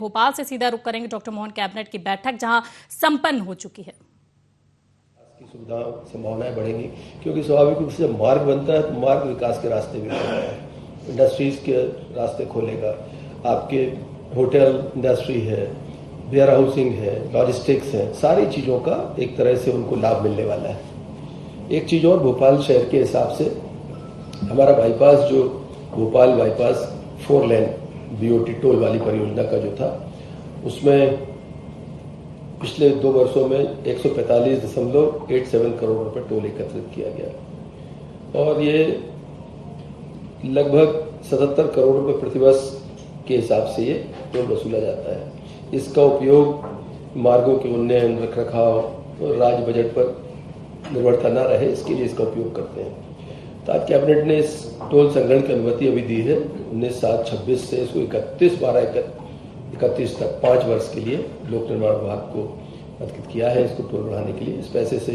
भोपाल से सीधा रुख करेंगे डॉक्टर मोहन कैबिनेट की बैठक जहां संपन्न हो चुकी है। की सुविधा संभावनाएं बढ़ेंगी क्योंकि स्वाभाविक रूप से जब मार्ग बनता है तो मार्ग विकास के रास्ते भी खुलता है, इंडस्ट्रीज के रास्ते खोलेगा। आपके होटल इंडस्ट्री है, वेयर हाउसिंग है, लॉजिस्टिक्स है, सारी चीज़ों का एक तरह से उनको लाभ मिलने वाला है। एक चीज़ और, भोपाल शहर के हिसाब से हमारा बाईपास जो भोपाल बाईपास 4 लेन बीओटी टोल वाली परियोजना का जो था, उसमें पिछले 2 वर्षों में 145.87 करोड़ रुपए टोल एकत्रित किया गया और ये लगभग 77 करोड़ रुपए प्रतिवर्ष के हिसाब से ये टोल वसूला जाता है। इसका उपयोग मार्गों के उन्नयन, रखरखाव और राज्य बजट पर निर्भरता न रहे, इसके लिए इसका उपयोग करते हैं। तो आज कैबिनेट ने इस टोल संग्रहण की अनुमति अभी दी है 19/7/26 से इसको 31/12/31 तक 5 वर्ष के लिए लोक निर्माण विभाग को अधिकृत किया है इसको टोल बढ़ाने के लिए। इस पैसे से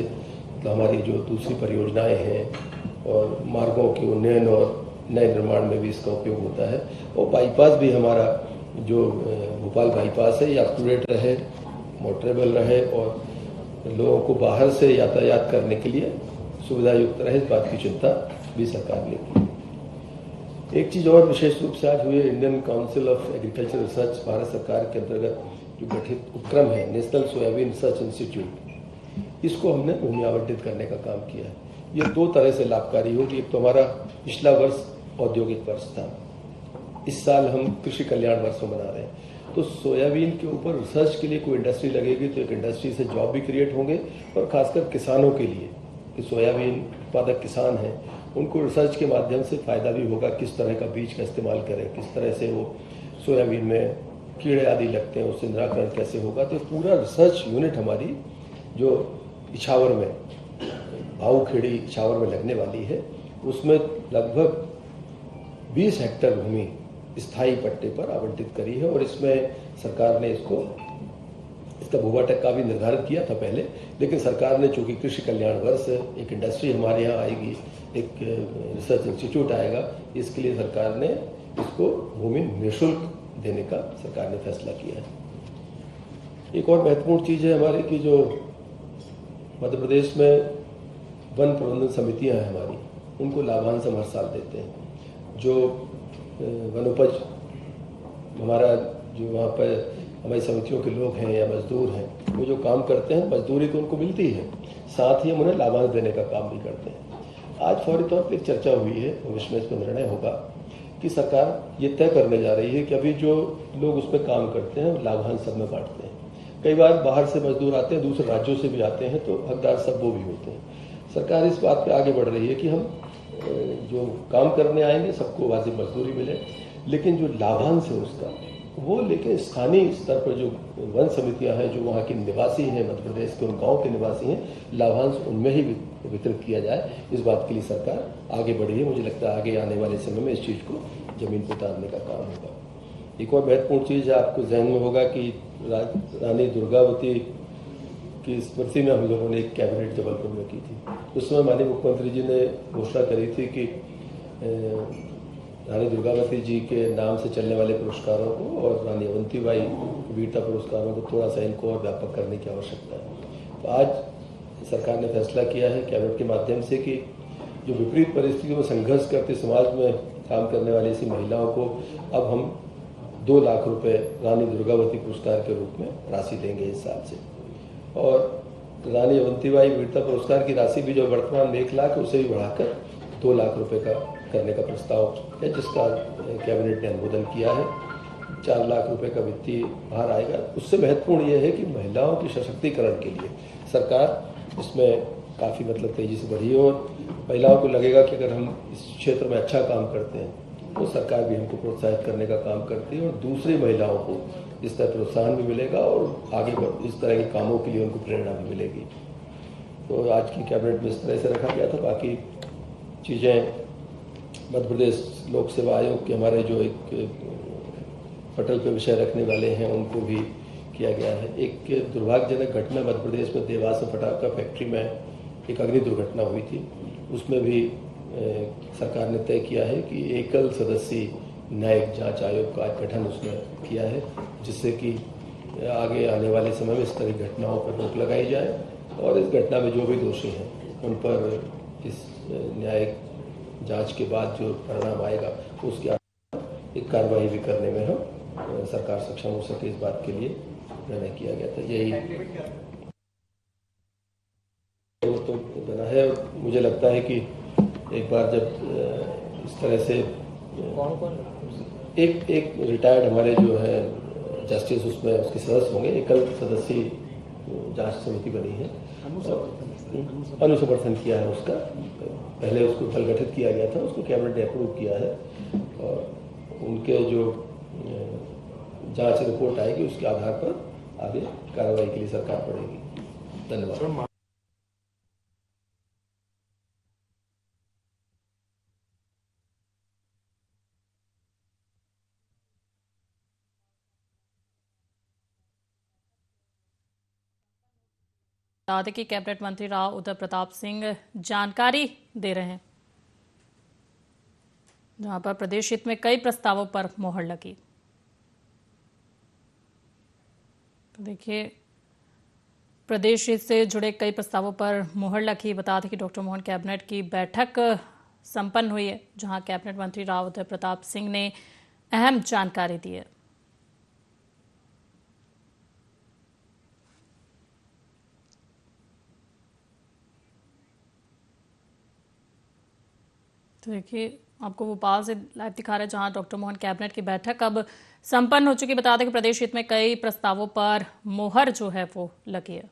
तो हमारी जो दूसरी परियोजनाएं हैं और मार्गों के उन्नयन और नए निर्माण में भी इसका उपयोग होता है। और बाईपास भी हमारा जो भोपाल बाईपास है ये अप टू डेट रहे, मोटरेबल रहे और लोगों को बाहर से यातायात करने के लिए सुविधा युक्त रहे, इस बात की चिंता भी सरकार ने की। एक चीज़ और विशेष रूप से आज हुई, Indian council of agriculture research Bharat सरकार के अंतर्गत जो गठित उपक्रम है नेशनल सोयाबीन रिसर्च इंस्टीट्यूट, इसको हमने भूमि आवंटित करने का काम किया है। ये 2 तरह से लाभकारी होगी। एक तो हमारा पिछला वर्ष औद्योगिक वर्ष था, इस साल हम कृषि कल्याण वर्ष मना रहे हैं, तो सोयाबीन के ऊपर रिसर्च के लिए कोई इंडस्ट्री लगेगी तो एक इंडस्ट्री से जॉब भी क्रिएट होंगे और खासकर किसानों के लिए कि सोयाबीन उत्पादक किसान हैं उनको रिसर्च के माध्यम से फ़ायदा भी होगा। किस तरह का बीज का इस्तेमाल करें, किस तरह से वो सोयाबीन में कीड़े आदि लगते हैं उससे निराकरण कैसे होगा। तो पूरा रिसर्च यूनिट हमारी जो इछावर में भाऊखेड़ी इछावर में लगने वाली है, उसमें लगभग 20 हेक्टेयर भूमि स्थायी पट्टे पर आवंटित करी है और इसमें सरकार ने इसका भूभाटक का भी निर्धारित किया था पहले, लेकिन सरकार ने चूंकि कृषि कल्याण वर्ष है, एक इंडस्ट्री हमारे यहाँ आएगी, एक रिसर्च इंस्टीट्यूट आएगा, इसके लिए सरकार ने इसको भूमि निःशुल्क देने का सरकार ने फैसला किया है। एक और महत्वपूर्ण चीज़ है हमारे की जो मध्य प्रदेश में वन प्रबंधन समितियां हैं हमारी, उनको लाभांश हम हर साल देते हैं। जो वनोपज हमारा जो वहाँ पर हमारी समितियों के लोग हैं या मजदूर हैं, वो जो काम करते हैं मजदूरी तो उनको मिलती है, साथ ही हम उन्हें लाभांश देने का काम भी करते हैं। आज फौरी तौर पर एक चर्चा हुई है, भविष्य में इस पर निर्णय होगा कि सरकार ये तय करने जा रही है कि अभी जो लोग उसमें काम करते हैं लाभांश सब में बांटते हैं। कई बार बाहर से मजदूर आते हैं, दूसरे राज्यों से भी आते हैं, तो हकदार सब वो भी होते हैं। सरकार इस बात पे आगे बढ़ रही है कि हम जो काम करने आएंगे सबको वाजिब मजदूरी मिले, लेकिन जो लाभांश है उसका वो लेकिन स्थानीय स्तर पर जो वन समितियां हैं जो वहाँ के निवासी हैं, मध्य प्रदेश के उन गाँव के निवासी हैं, लाभांश उनमें ही वितरित किया जाए, इस बात के लिए सरकार आगे बढ़ी है। मुझे लगता है आगे आने वाले समय में इस चीज़ को जमीन पर उतारने का काम होगा। एक और महत्वपूर्ण चीज़ आपको जहन में होगा कि रानी दुर्गावती की स्मृति में हम लोगों ने एक कैबिनेट जबलपुर में की थी। उस समय माननीय मुख्यमंत्री जी ने घोषणा करी थी कि रानी दुर्गावती जी के नाम से चलने वाले पुरस्कारों को और रानी अवंतीबाई वीरता पुरस्कारों को थोड़ा सा इनको और व्यापक करने की आवश्यकता है। तो आज सरकार ने फैसला किया है कैबिनेट के माध्यम से कि जो विपरीत परिस्थितियों में संघर्ष करते समाज में काम करने वाली ऐसी महिलाओं को अब हम 2 लाख रुपए रानी दुर्गावती पुरस्कार के रूप में राशि देंगे इस साल से। और रानी अवंतीबाई वीरता पुरस्कार की राशि भी जो वर्तमान में 1 लाख उसे भी बढ़ाकर 2 लाख रुपए का करने का प्रस्ताव है, जिसका कैबिनेट ने अनुमोदन किया है। 4 लाख रुपए का वित्तीय भार आएगा। उससे महत्वपूर्ण यह है कि महिलाओं के सशक्तिकरण के लिए सरकार इसमें काफ़ी तेजी से बढ़ी है और महिलाओं को लगेगा कि अगर हम इस क्षेत्र में अच्छा काम करते हैं तो सरकार भी हमको प्रोत्साहित करने का काम करती है और दूसरी महिलाओं को इस तरह प्रोत्साहन भी मिलेगा और आगे इस तरह के कामों के लिए उनको प्रेरणा भी मिलेगी। तो आज की कैबिनेट में इस तरह से रखा गया था। बाकी चीज़ें मध्य प्रदेश लोक सेवा आयोग के हमारे जो एक पटल पे विषय रखने वाले हैं उनको भी किया गया है। एक दुर्भाग्यजनक घटना मध्य प्रदेश में देवास में पटाखा फैक्ट्री में एक अग्नि दुर्घटना हुई थी, उसमें भी सरकार ने तय किया है कि एकल सदस्यीय न्यायिक जांच आयोग का गठन उसने किया है, जिससे कि आगे आने वाले समय में इस तरह की घटनाओं पर रोक लगाई जाए और इस घटना में जो भी दोषी हैं उन पर इस न्यायिक जांच के बाद जो परिणाम आएगा उसके आधार एक कार्रवाई भी करने में हम सरकार सक्षम हो सके, इस बात के लिए निर्णय किया गया था। यही तो बना है। मुझे लगता है कि एक बार जब इस तरह से एक रिटायर्ड हमारे जो है जस्टिस उसमें उसके सदस्य होंगे, एकल सदस्यीय जांच समिति बनी है, अनुसमर्थन किया है उसका। पहले उसको कल गठित किया गया था, उसको कैबिनेट ने अप्रूव किया है और उनके जो जांच रिपोर्ट आएगी उसके आधार पर आगे कार्रवाई के लिए सरकार बढ़ेगी। धन्यवाद। बता दें कि कैबिनेट मंत्री राव उदय प्रताप सिंह जानकारी दे रहे हैं, जहां पर प्रदेश हित में कई प्रस्तावों पर मोहर लगी। तो देखिए, प्रदेश हित से जुड़े कई प्रस्तावों पर मोहर लगी। बता दें कि डॉक्टर मोहन कैबिनेट की बैठक संपन्न हुई है, जहां कैबिनेट मंत्री राव उदय प्रताप सिंह ने अहम जानकारी दी है। तो देखिए, आपको भोपाल से लाइव दिखा रहे हैं, जहां डॉक्टर मोहन कैबिनेट की बैठक अब संपन्न हो चुकी। बता दें कि प्रदेश हित में कई प्रस्तावों पर मोहर जो है वो लगी है।